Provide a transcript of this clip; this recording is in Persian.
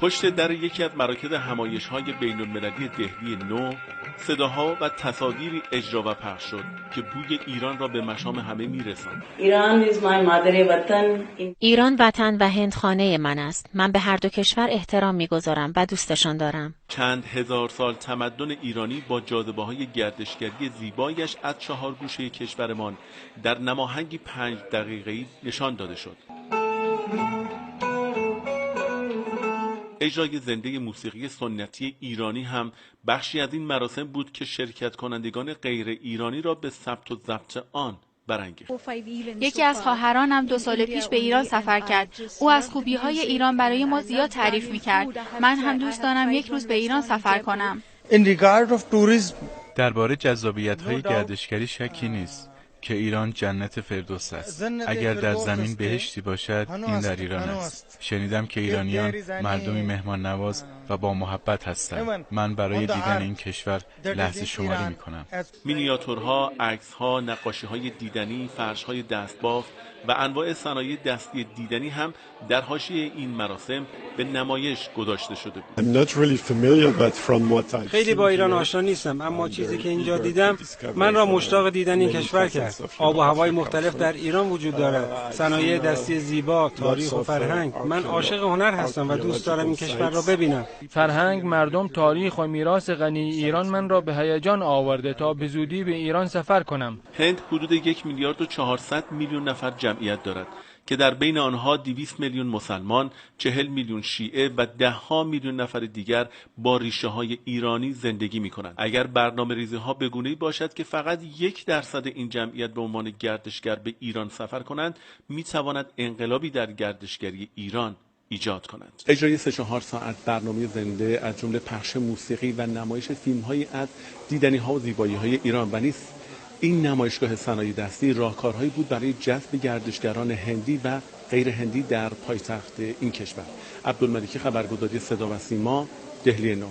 پشت در یکی از مراکز همایش‌های بین‌المللی دهلی نو صداها و تصاویری اجرا و پخش شد که بوی ایران را به مشام همه می‌رساند. ایران وطن و هندخانه من است. من به هر دو کشور احترام می‌گذارم و دوستشان دارم. چند هزار سال تمدن ایرانی با جاذبه‌های گردشگری زیبایش از 4 گوشه کشورمان در نماهنگی 5 دقیقه‌ای نشان داده شد. اجرای زنده موسیقی سنتی ایرانی هم بخشی از این مراسم بود که شرکت کنندگان غیر ایرانی را به ثبت و ضبط آن برانگیخت. یکی از خواهرانم 2 سال پیش به ایران سفر کرد. او از خوبی‌های ایران برای ما زیاد تعریف می‌کرد. من هم دوست دارم یک روز به ایران سفر کنم. درباره جذابیت‌های گردشگری شکی نیست که ایران جنت فردوس است. اگر در زمین بهشتی باشد این در ایران است. شنیدم که ایرانیان مردمی مهمان نواز و با محبت هستند. من برای دیدن این کشور لحظه شماری می‌کنم. مینیاتورها، عکس‌ها، نقاشی‌های دیدنی، فرش‌های دستبافت و انواع صنایع دستی دیدنی هم در حاشیه این مراسم به نمایش گذاشته شده بود. خیلی با ایران آشنا نیستم، اما چیزی که اینجا دیدم من را مشتاق دیدن این کشور کرد. آب و هوای مختلف در ایران وجود دارد، صنایع دستی زیبا، تاریخ و فرهنگ. من عاشق هنر هستم و دوست دارم این کشور را ببینم. فرهنگ، مردم، تاریخ و میراث غنی ایران من را به هیجان آورده تا به زودی به ایران سفر کنم. هند حدود 1 میلیارد و 400 میلیون نفر جمعیت دارد که در بین آنها 200 میلیون مسلمان، 40 میلیون شیعه و 10 میلیون نفر دیگر با ریشه های ایرانی زندگی می کنند. اگر برنامه ریزی ها به گونه‌ای باشد که فقط 1% این جمعیت به عنوان گردشگر به ایران سفر کنند، می تواند انقلابی در گردشگری ایران ایجاد کنند. اجرای 3-4 ساعت برنامه زنده از جمله پخش موسیقی و نمایش فیلم‌هایی از دیدنی‌ها و زیبایی‌های ایران و نیز این نمایشگاه صنایع دستی راهکارهایی بود برای جذب گردشگران هندی و غیر هندی در پایتخت این کشور. عبدالملکی، خبرگزاری صدا و سیما، دهلی نو.